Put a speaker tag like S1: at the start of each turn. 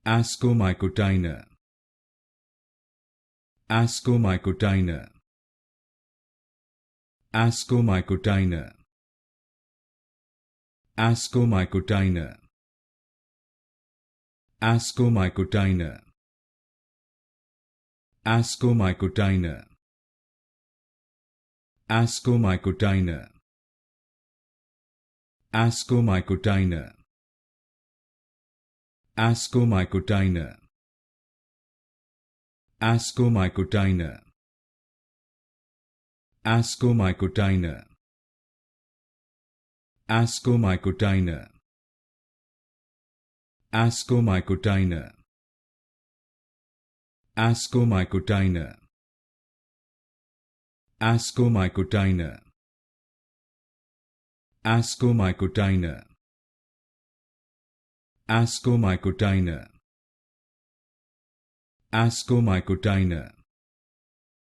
S1: Ascomycotina, Ascomycotina, Ascomycotina, Ascomycotina, Ascomycotina, Ascomycotina, Ascomycotina, Ascomycotina, Ascomycotina, Ascomycotina, Ascomycotina, Ascomycotina, Ascomycotina, Ascomycotina, Ascomycotina, Ascomycotina, Ascomycotina, Ascomycotina,